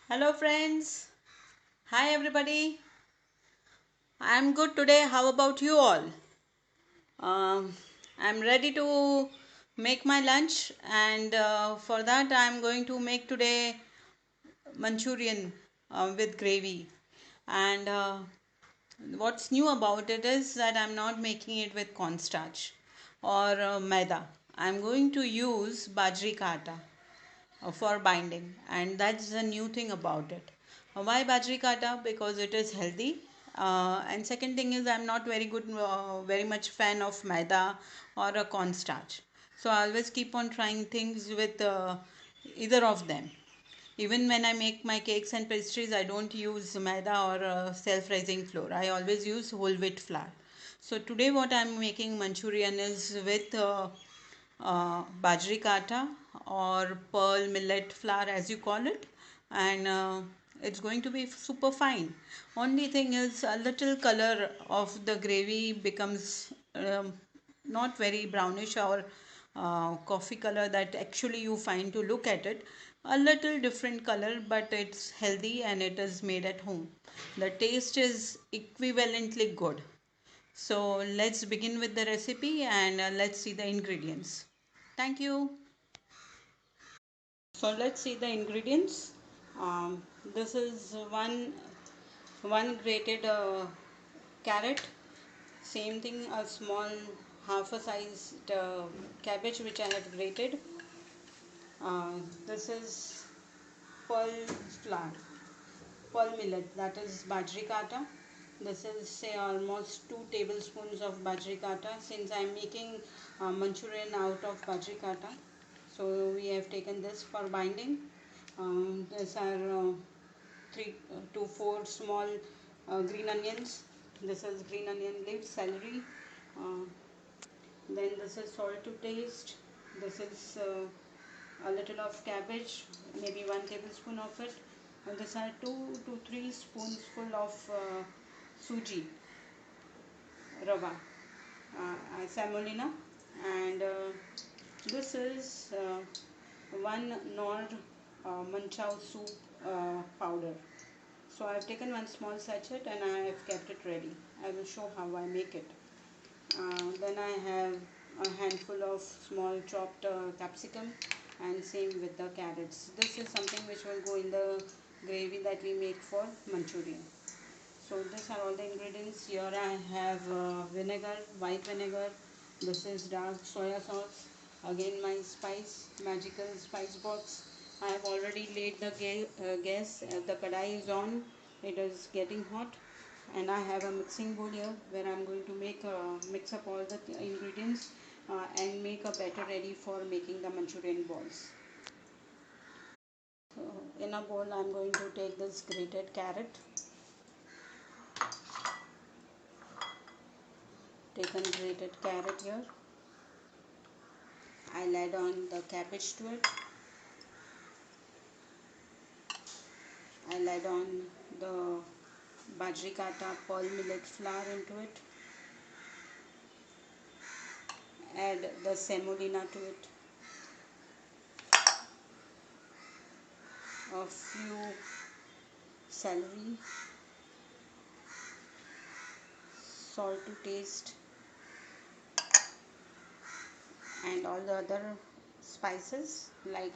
Hello friends. Hi everybody. I'm good today. How about you all? Um, I'm ready to make my lunch and for that I'm going to make today Manchurian with gravy. And what's new about it is that I'm not making it with cornstarch or maida. I'm going to use Bajri kata for binding, and that's the new thing about it. Why Bajri kata? Because it is healthy. And second thing is I'm not very much fan of maida or a cornstarch. So I always keep on trying things with either of them. Even when I make my cakes and pastries, I don't use maida or self-rising flour. I always use whole wheat flour. So today what I'm making Manchurian is with Bajri kata or pearl millet flour as you call it, and it's going to be super fine. Only thing is a little color of the gravy becomes not very brownish or coffee color that actually you find to look at it. A little different color, but it's healthy and it is made at home. The taste is equivalently good. So let's begin with the recipe and let's see the ingredients. Thank you. So let's see the ingredients. This is one grated carrot. Same thing, a small half a sized cabbage which I have grated. This is pearl flour, pearl millet, that is Bajri kata. This is say almost 2 tablespoons of Bajri kata since I am making Manchurian out of Bajri kata. So we have taken this for binding. These are 3 to 4 small green onions. This is green onion leaves, celery. Uh, then this is salt to taste. This is a little of cabbage, maybe 1 tablespoon of it. And these are 2 to 3 spoonsful of sooji, rava, semolina, and this is one nor manchow soup powder. So I have taken one small sachet and I have kept it ready. I will show how I make it. Then I have a handful of small chopped capsicum, and same with the carrots. This is something which will go in the gravy that we make for Manchurian. So these are all the ingredients. Here I have vinegar, white vinegar. This is dark soya sauce. Again my magical spice box. I have already laid the gas. The kadai is on. It is getting hot, and I have a mixing bowl here where I am going to mix up all the ingredients and make a batter ready for making the Manchurian balls. So in a bowl I am going to take this grated carrot. Taken grated carrot here. I'll add on the cabbage to it. I'll add on the Bajri kata pearl millet flour into it. Add the semolina to it. A few celery. Salt to taste. And all the other spices, like,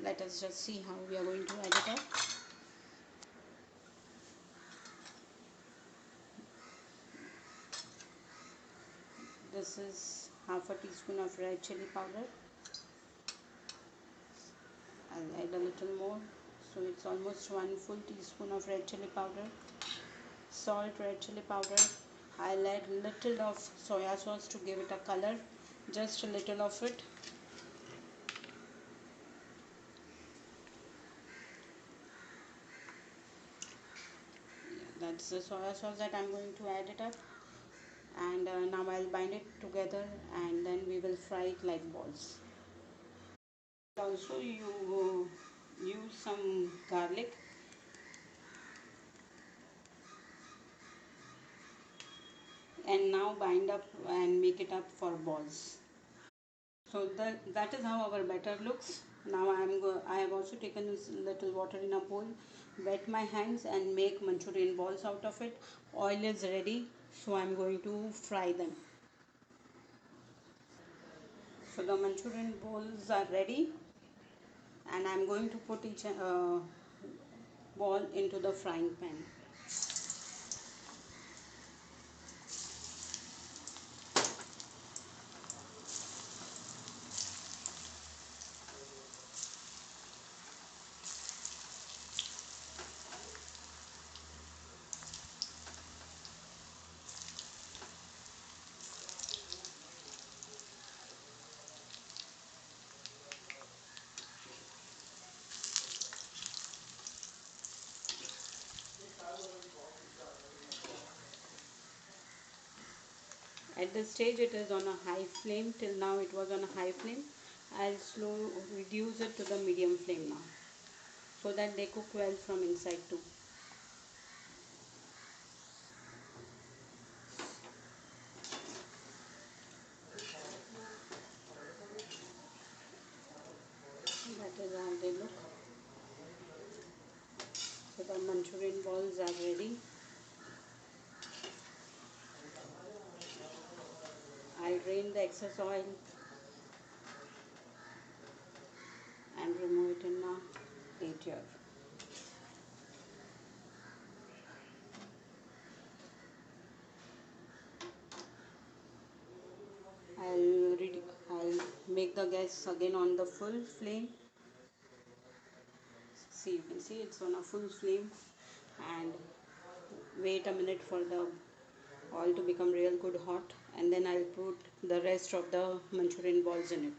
let us just see how we are going to add it up. This is half a teaspoon of red chilli powder. I'll add a little more, so it's almost 1 full teaspoon of red chilli powder. Salt, red chilli powder. I'll add little of soya sauce to give it a color, just a little of it. That's the soya sauce that I'm going to add it up, and now I'll bind it together and then we will fry it like balls. Also you use some garlic and now bind up and make it up for balls. So that is how our batter looks. Now I have also taken this little water in a bowl, wet my hands and make Manchurian balls out of it. Oil is ready, so I'm going to fry them. So the Manchurian balls are ready, and I'm going to put each ball into the frying pan. At this stage it is on a high flame. Till now it was on a high flame. I'll reduce it to the medium flame now, so that they cook well from inside too. That is how they look. So the Manchurian balls are ready. I'll drain the excess oil and remove it in a plate here. I'll make the gas again on the full flame. See, you can see it's on a full flame, and wait a minute for the oil to become real good hot, and then I'll put the rest of the Manchurian balls in it.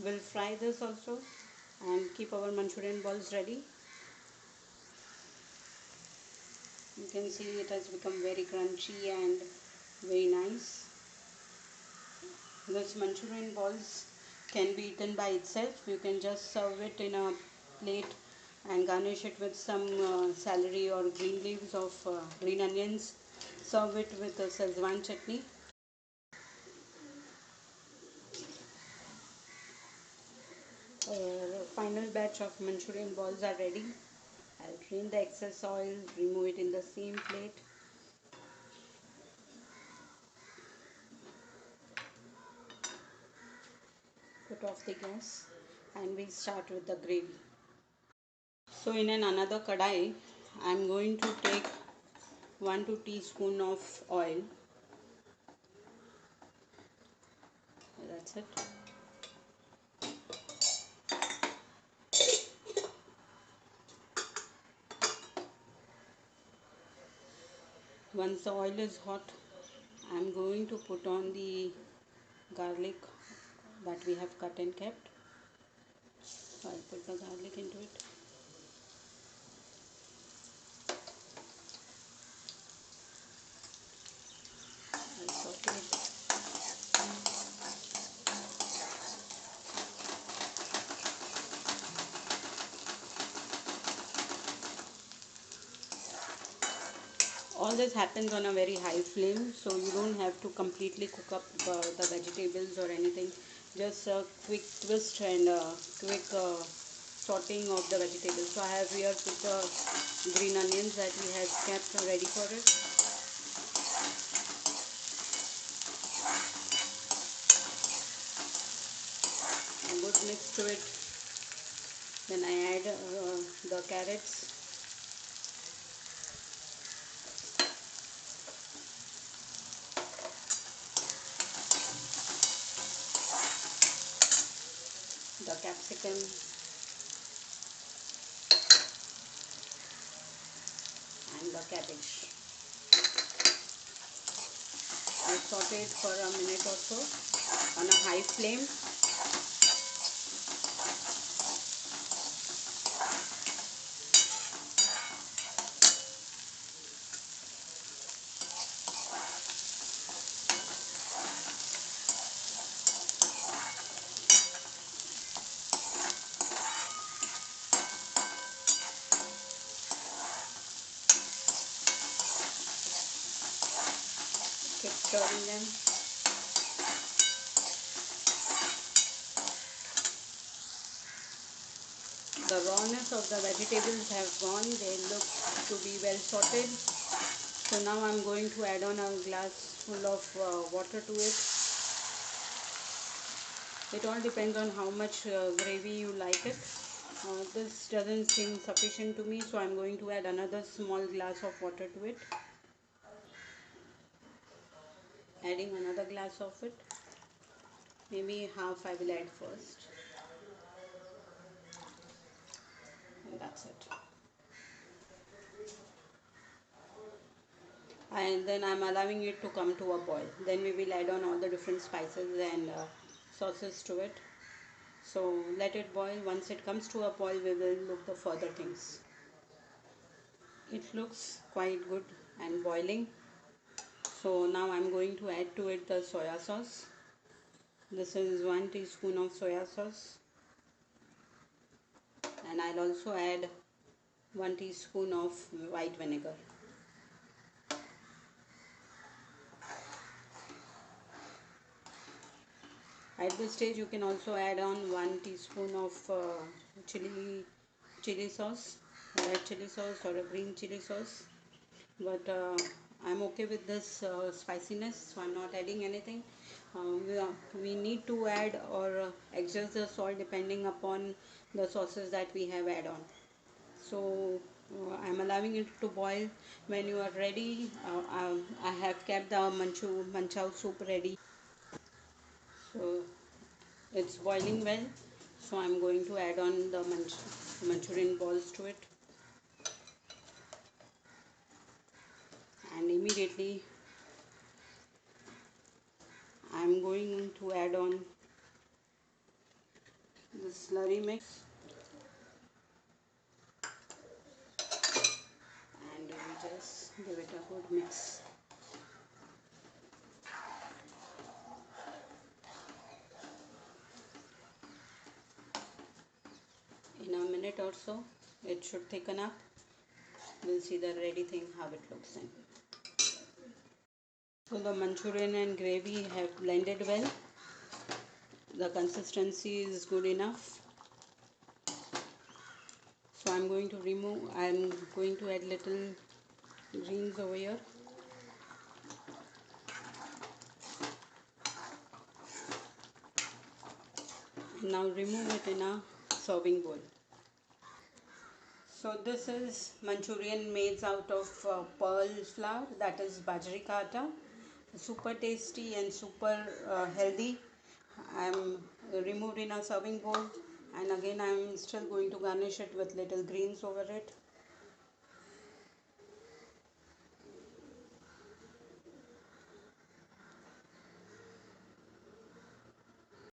We'll fry this also and keep our Manchurian balls ready. You can see it has become very crunchy and very nice. This Manchurian balls can be eaten by itself. You can just serve it in a plate and garnish it with some celery or green leaves of green onions. Serve it with a Szechuan chutney. Final batch of Manchurian balls are ready. I'll drain the excess oil, remove it in the same plate. Put off the gas and we'll start with the gravy. So in another kadai, I'm going to take 1 to 2 teaspoon of oil. That's it. Once the oil is hot, I'm going to put on the garlic that we have cut and kept. So I'll put the garlic into it. I'll saute it. All this happens on a very high flame, so you don't have to completely cook up the vegetables or anything. Just a quick twist and a quick sauteing of the vegetables. So I have here put the green onions that we had kept ready for it. A good mix to it. Then I add the carrots. The capsicum and the cabbage. I saute it for a minute or so on a high flame. stirring them. The rawness of the vegetables have gone. They look to be well sauteed. So now I'm going to add on a glass full of water to it. It all depends on how much gravy you like it. This doesn't seem sufficient to me, so I'm going to add another small glass of water to it. Adding another glass of it. Maybe half I will add first. And that's it. And then I'm allowing it to come to a boil. Then we will add on all the different spices and sauces to it. So let it boil. Once it comes to a boil, we will look the further things. It looks quite good and boiling. So now I'm going to add to it the soya sauce. This is 1 teaspoon of soya sauce. And I'll also add 1 teaspoon of white vinegar. At this stage you can also add on 1 teaspoon of chili sauce, red chili sauce or a green chili sauce. But I'm okay with this spiciness, so I'm not adding anything. We need to add or adjust the salt depending upon the sauces that we have add on. So I'm allowing it to boil. When you are ready, I have kept the manchow soup ready. So it's boiling well. So I'm going to add on the Manchurian balls to it. And immediately I'm going to add on the slurry mix. And we just give it a good mix. In a minute or so, it should thicken up. We'll see the ready thing, how it looks then. So the Manchurian and gravy have blended well. The consistency is good enough. So I'm going to add little greens over here. And now remove it in a serving bowl. So this is Manchurian made out of pearl flour, that is Bajri kata. Super tasty and super healthy. I'm removed in a serving bowl, and again I'm still going to garnish it with little greens over it.